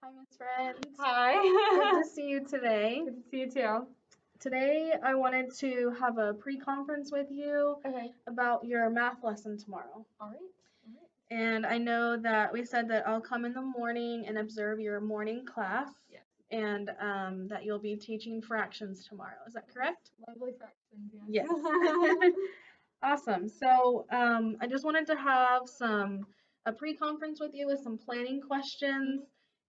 Hi, Miss Friends. Hi. Good to see you today. Good to see you too. Today, I wanted to have a pre-conference with you Okay. about your math lesson tomorrow. All right. And I know that we said that I'll come in the morning and observe your morning class. Yes. And that you'll be teaching fractions tomorrow. Is that correct? Lovely fractions, yes. Yes. Awesome. So I just wanted to have a pre-conference with you with some planning questions.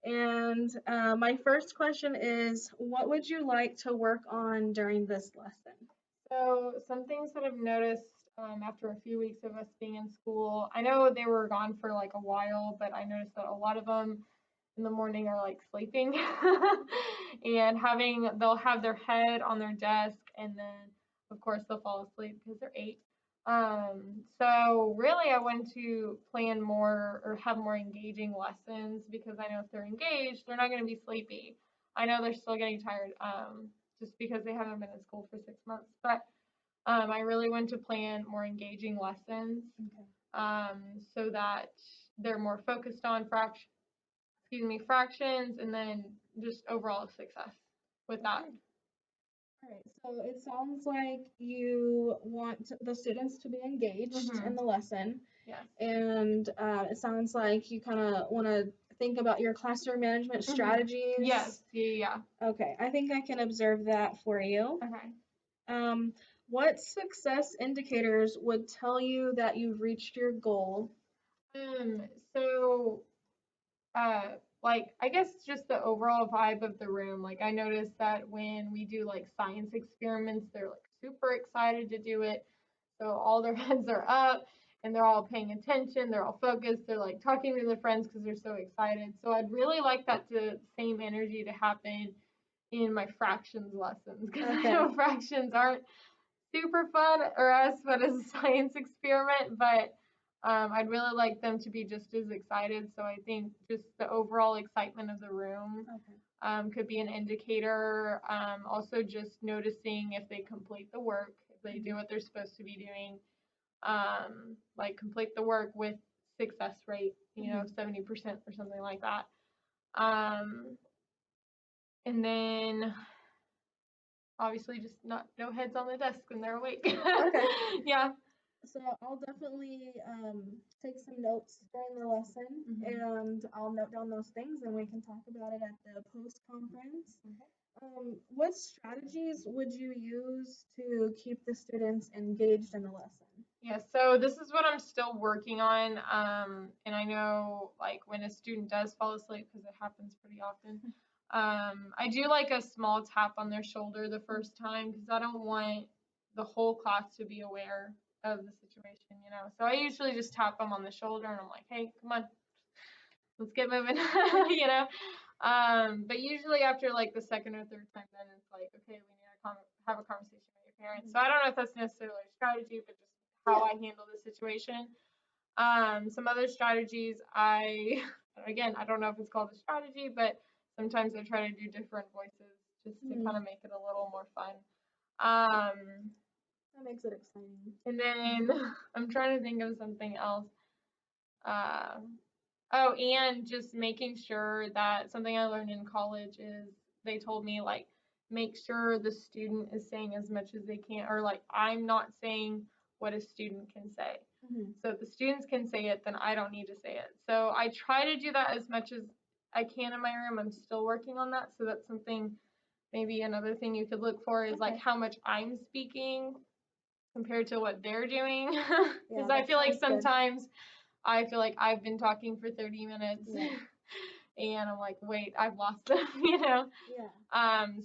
And my first question is, what would you like to work on during this lesson? So some things that I've noticed after a few weeks of us being in school, I know they were gone for like a while, but I noticed that a lot of them in the morning are like sleeping and they'll have their head on their desk, and then of course they'll fall asleep because they're 8. So really I want to plan more or have more engaging lessons, because I know if they're engaged, they're not going to be sleepy. I know they're still getting tired just because they haven't been in school for 6 months, but I really want to plan more engaging lessons. Okay. So that they're more focused on fractions, and then just overall success with that. All right, so it sounds like you want the students to be engaged in the lesson. Yes. And it sounds like you kind of want to think about your classroom management strategies. Yes. Yeah. Okay, I think I can observe that for you. Okay. What success indicators would tell you that you've reached your goal? So, like, I guess just the overall vibe of the room. Like, I noticed that when we do like science experiments, they're like super excited to do it. So all their heads are up and they're all paying attention. They're all focused. They're like talking to their friends because they're so excited. So I'd really like that same energy to happen in my fractions lessons, because I know fractions aren't super fun or as fun as a science experiment, but I'd really like them to be just as excited. So I think just the overall excitement of the room could be an indicator. Also, just noticing if they complete the work, if they do what they're supposed to be doing, like complete the work with success rate, 70% or something like that. And then obviously just no heads on the desk when they're awake. Okay. Yeah. So I'll definitely take some notes during the lesson, and I'll note down those things, and we can talk about it at the post-conference. What strategies would you use to keep the students engaged in the lesson? Yeah, so this is what I'm still working on. And I know, like, when a student does fall asleep, because it happens pretty often, I do like a small tap on their shoulder the first time, because I don't want the whole class to be aware of the situation. So I usually just tap them on the shoulder and I'm like, hey, come on, let's get moving, But usually after like the second or third time, then it's like, okay, we need to have a conversation with your parents. So I don't know if that's necessarily a strategy, but just how I handle the situation. Some other strategies, again, I don't know if it's called a strategy, but sometimes I try to do different voices just to kind of make it a little more fun. That makes it exciting. And then I'm trying to think of something else. Oh, and just making sure that something I learned in college is they told me, like, make sure the student is saying as much as they can, or like I'm not saying what a student can say. So if the students can say it, then I don't need to say it. So I try to do that as much as I can in my room. I'm still working on that. So that's something, maybe another thing you could look for is like how much I'm speaking compared to what they're doing. Because I feel like sometimes I feel like I've been talking for 30 minutes and I'm like, wait, I've lost them, Yeah.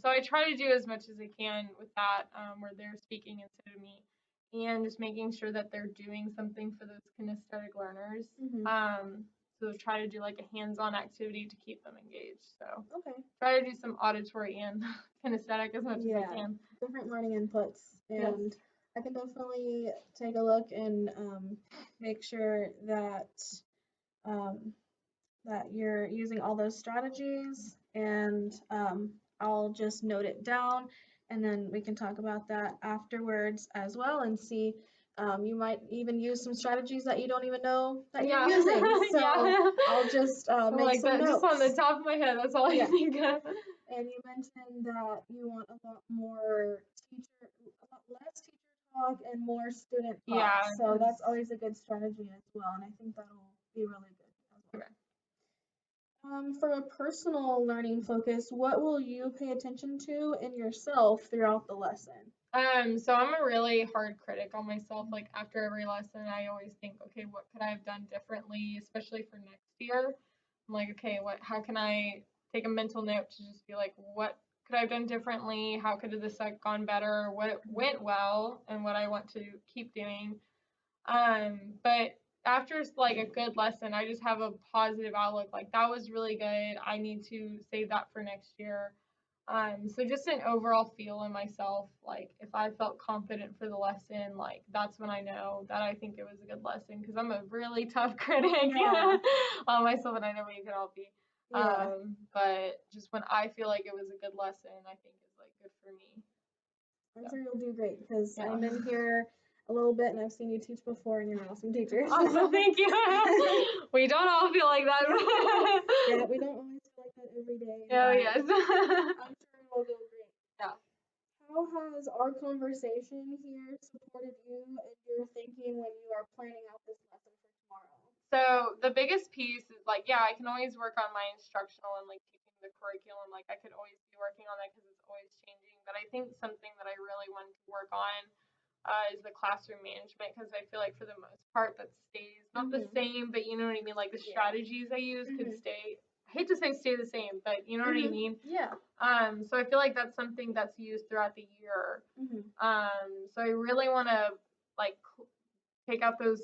So I try to do as much as I can with that, where they're speaking instead of me, and just making sure that they're doing something for those kinesthetic learners. So try to do like a hands-on activity to keep them engaged. So try to do some auditory and kinesthetic as much as I can. Different learning inputs, and I can definitely take a look and make sure that that you're using all those strategies, and I'll just note it down, and then we can talk about that afterwards as well and see You might even use some strategies that you don't even know that you're Yeah. using. So Yeah. I'll just I'm make like some that just on the notes. top of my head. That's all I Yeah. think of. And you mentioned that you want a lot less teacher talk and more student talk. Yeah, So 'cause that's always a good strategy as well, and I think that'll be really good as well. okay. For a personal learning focus, what will you pay attention to in yourself throughout the lesson? So I'm a really hard critic on myself. Like after every lesson, I always think, okay, what could I have done differently, especially for next year? I'm like, okay, how can I take a mental note to just be like, what could I have done differently? How could this have gone better? What went well, and what I want to keep doing. But after like a good lesson, I just have a positive outlook. Like that was really good. I need to save that for next year. So just an overall feel in myself, like if I felt confident for the lesson, like that's when I know that I think it was a good lesson because I'm a really tough critic Yeah. on myself, and I know we could all be. Yeah. But just when I feel like it was a good lesson, I think is like good for me. I'm So, sure you'll do great because yeah. I'm in here a little bit and I've seen you teach before and you're an awesome teacher. Awesome, thank you. We don't all feel like that. Yeah, we don't always feel like that every day. Oh But yes. I'm sure it'll go great. Yeah. How has our conversation here supported you in your thinking when you are planning out this lesson for tomorrow? So the biggest piece is like, yeah, I can always work on my instructional and like teaching the curriculum. Like I could always be working on that because it's always changing. But I think something that I really wanted to work on is the classroom management because I feel like for the most part that stays not the same, but you know what I mean. Like the strategies I use could stay. I hate to say stay the same, but you know what I mean. Yeah. So I feel like that's something that's used throughout the year. So I really want to like take out those,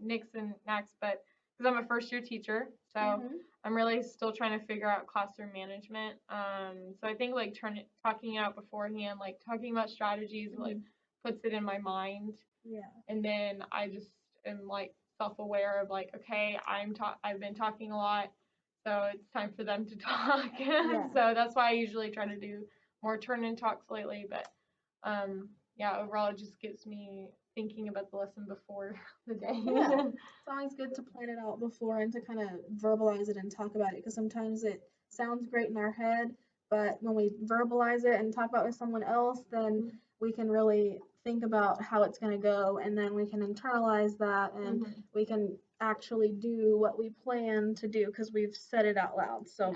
nicks and knacks, but because I'm a first year teacher, so I'm really still trying to figure out classroom management. So I think like talking it out beforehand, like talking about strategies, like puts it in my mind, Yeah. and then I just am like self-aware of like, okay, I've been talking a lot, so it's time for them to talk. Yeah. So that's why I usually try to do more turn-in talks lately, but yeah, overall it just gets me thinking about the lesson before the day. Yeah. It's always good to plan it out before and to kind of verbalize it and talk about it because sometimes it sounds great in our head, but when we verbalize it and talk about it with someone else, then we can really think about how it's going to go and then we can internalize that and we can actually do what we plan to do because we've said it out loud. So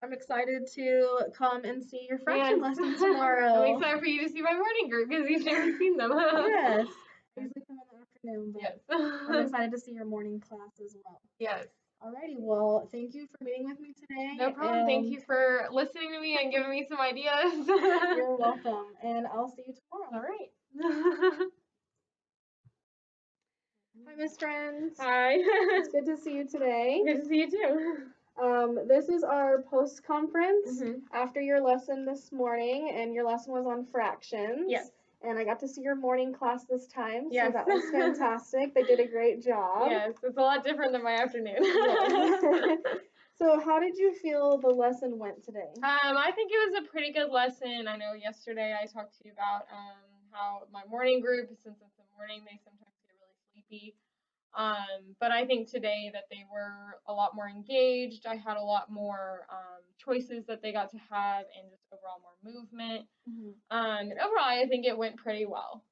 I'm excited to come and see your fraction lesson tomorrow. I'm excited for you to see my morning group because you've never seen them. Yes. I usually come in the afternoon, but Yes. I'm excited to see your morning class as well. Yes. Alrighty, well, thank you for meeting with me today. No problem. Thank you for listening to me and giving me some ideas. You're welcome, and I'll see you tomorrow. All right. Hi, Miss Friends. Hi. It's good to see you today. Good to see you too. This is our post-conference after your lesson this morning, and your lesson was on fractions. Yes. And I got to see your morning class this time, Yes. so that was fantastic. They did a great job. Yes, it's a lot different than my afternoon. Yes. So how did you feel the lesson went today? I think it was a pretty good lesson. I know yesterday I talked to you about how my morning group, since it's the morning, they sometimes get really sleepy. But I think today that they were a lot more engaged. I had a lot more choices that they got to have and just overall more movement. And overall, I think it went pretty well.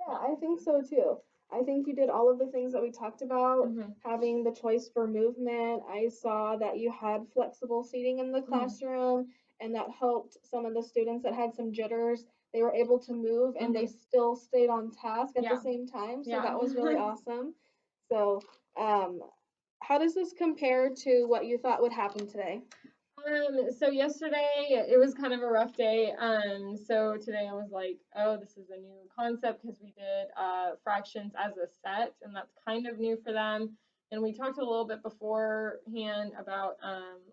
Yeah, I think so too. I think you did all of the things that we talked about, having the choice for movement. I saw that you had flexible seating in the classroom, and that helped some of the students that had some jitters. They were able to move and they still stayed on task at the same time. So that was really awesome. So, how does this compare to what you thought would happen today? So yesterday it was kind of a rough day. So today I was like, oh, this is a new concept because we did fractions as a set, and that's kind of new for them. And we talked a little bit beforehand about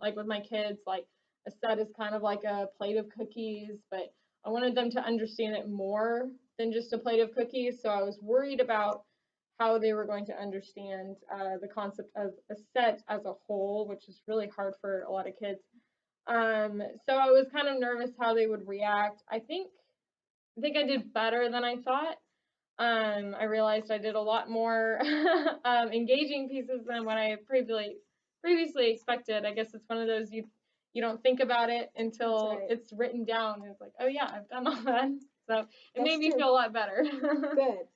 like with my kids, like a set is kind of like a plate of cookies, but I wanted them to understand it more than just a plate of cookies. So I was worried about how they were going to understand the concept of a set as a whole, which is really hard for a lot of kids. So I was kind of nervous how they would react. I think I did better than I thought. I realized I did a lot more engaging pieces than what I previously expected. I guess it's one of those you don't think about it until it's written down. And it's like, oh yeah, I've done all that. So it made me feel a lot better. Good.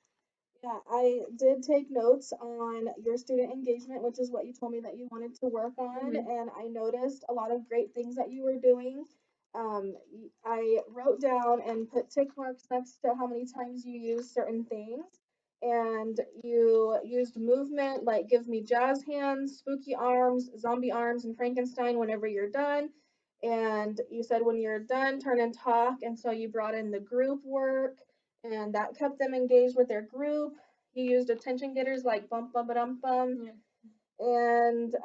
Yeah, I did take notes on your student engagement, which is what you told me that you wanted to work on, and I noticed a lot of great things that you were doing. I wrote down and put tick marks next to how many times you used certain things, and you used movement like give me jazz hands, spooky arms, zombie arms, and Frankenstein whenever you're done. And you said when you're done, turn and talk, and so you brought in the group work and that kept them engaged with their group. He used attention getters like bump bump dum bum. Yeah. And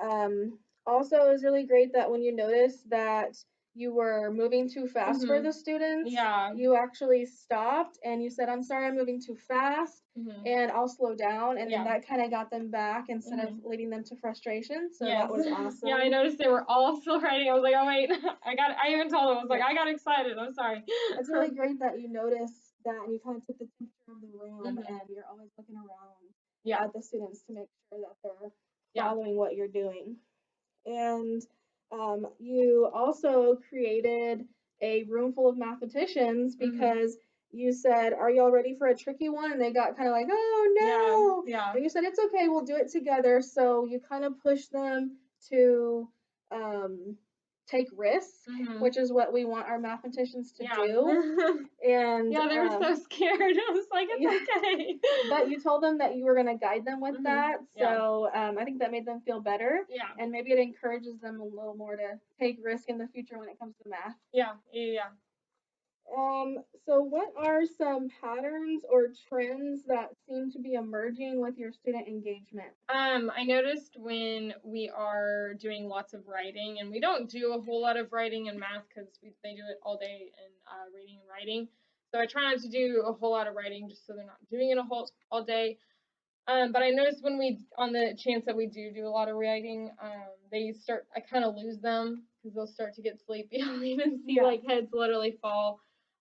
also it was really great that when you noticed that you were moving too fast for the students, you actually stopped and you said, I'm sorry, I'm moving too fast and I'll slow down. And then that kind of got them back instead of leading them to frustration. So that was awesome. Yeah, I noticed they were all still writing. I was like, oh wait, I even told them, I was like, I got excited. I'm sorry. It's really great that you noticed that and you kind of took the temperature of the room and you're always looking around at the students to make sure that they're following what you're doing. And you also created a room full of mathematicians because you said, are y'all ready for a tricky one? And they got kind of like, oh no. Yeah. And you said, it's okay, we'll do it together. So you kind of pushed them to take risks, which is what we want our mathematicians to do. And yeah, they were so scared. I was like, it's okay. But you told them that you were going to guide them with that. So I think that made them feel better. Yeah. And maybe it encourages them a little more to take risk in the future when it comes to math. Yeah. So what are some patterns or trends that seem to be emerging with your student engagement? I noticed when we are doing lots of writing, and we don't do a whole lot of writing in math because they do it all day in reading and writing. So I try not to do a whole lot of writing just so they're not doing it all day. But I noticed when on the chance that we do a lot of writing, I kind of lose them because they'll start to get sleepy. I'll even see like heads literally fall.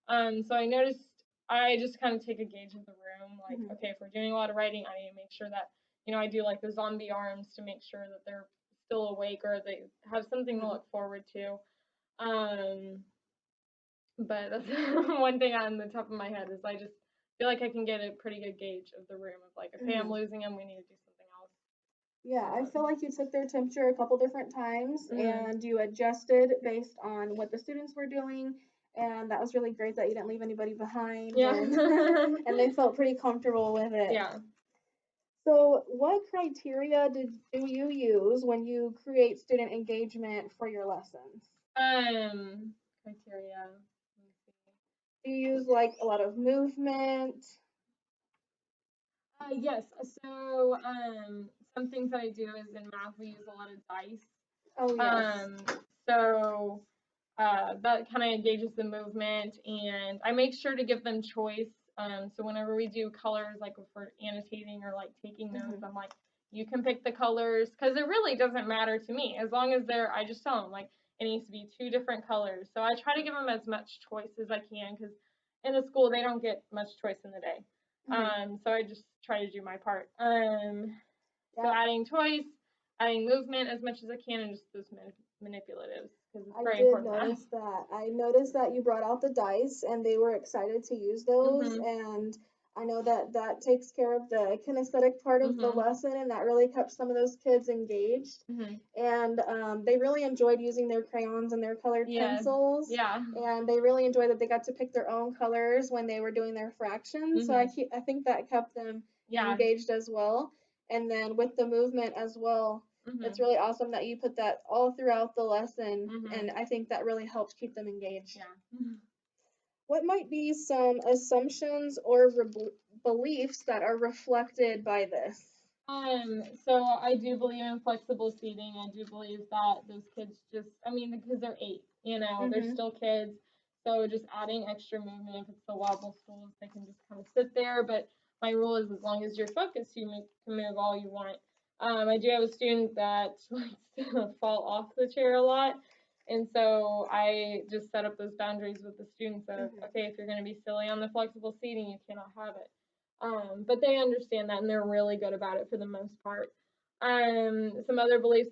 So I noticed I just kind of take a gauge of the room. Like, okay, if we're doing a lot of writing, I need to make sure that, I do like the zombie arms to make sure that they're still awake or they have something to look forward to. But that's one thing on the top of my head is I just feel like I can get a pretty good gauge of the room of like, okay, I'm losing them, we need to do something else. Yeah, I feel like you took their temperature a couple different times and you adjusted based on what the students were doing. And that was really great that you didn't leave anybody behind. Yeah. And they felt pretty comfortable with it. Yeah. So what criteria do you use when you create student engagement for your lessons? Criteria. Do you use like a lot of movement? Yes. So some things that I do is in math we use a lot of dice. Oh yes. So that kind of engages the movement, and I make sure to give them choice. So whenever we do colors, like if we're annotating or like taking notes, I'm like, you can pick the colors, because it really doesn't matter to me as long as I just tell them like it needs to be 2 different colors. So I try to give them as much choice as I can, because in the school they don't get much choice in the day. So I just try to do my part. So adding choice, adding movement as much as I can, and just those manipulatives, because it's very important. I did notice that. I noticed that you brought out the dice and they were excited to use those. And I know that that takes care of the kinesthetic part of the lesson, and that really kept some of those kids engaged. And they really enjoyed using their crayons and their colored pencils. Yeah. And they really enjoyed that they got to pick their own colors when they were doing their fractions. So I think that kept them engaged as well. And then with the movement as well, it's really awesome that you put that all throughout the lesson, and I think that really helped keep them engaged. Yeah. What might be some assumptions or beliefs that are reflected by this? So I do believe in flexible seating. I do believe that those kids because they're 8, they're still kids. So just adding extra movement, if it's the wobble stools, they can just kind of sit there. But my rule is as long as you're focused, you can move all you want. I do have a student that likes to fall off the chair a lot. And so I just set up those boundaries with the students of, okay, if you're going to be silly on the flexible seating, you cannot have it. But they understand that and they're really good about it for the most part. Some other beliefs,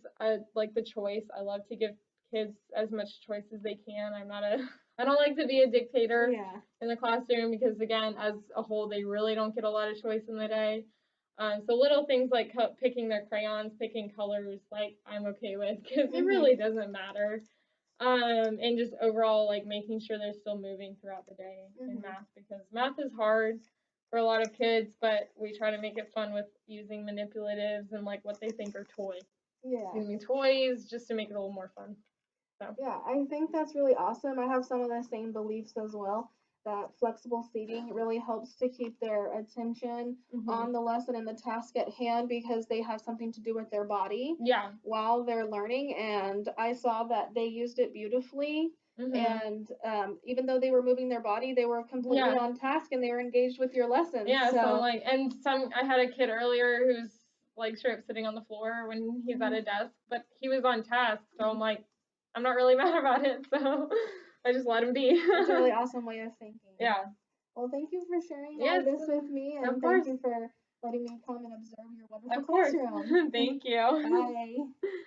like the choice. I love to give kids as much choice as they can. I don't like to be a dictator in the classroom because again, as a whole, they really don't get a lot of choice in the day. So little things like picking their crayons, picking colors, like I'm okay with because it really doesn't matter. And just overall like making sure they're still moving throughout the day in math because math is hard for a lot of kids, but we try to make it fun with using manipulatives and like what they think are toys. Excuse me, toys just to make it a little more fun. So. Yeah, I think that's really awesome. I have some of the same beliefs as well. That flexible seating really helps to keep their attention on the lesson and the task at hand because they have something to do with their body while they're learning. And I saw that they used it beautifully. And even though they were moving their body, they were completely on task and they were engaged with your lessons. Yeah, so like, and I had a kid earlier who's like straight up sitting on the floor when he's at a desk, but he was on task, so I'm like, I'm not really mad about it, so I just let him be. It's a really awesome way of thinking. Yeah. Well, thank you for sharing all this with me, and thank you for letting me come and observe your wonderful classroom. Thank you. Bye.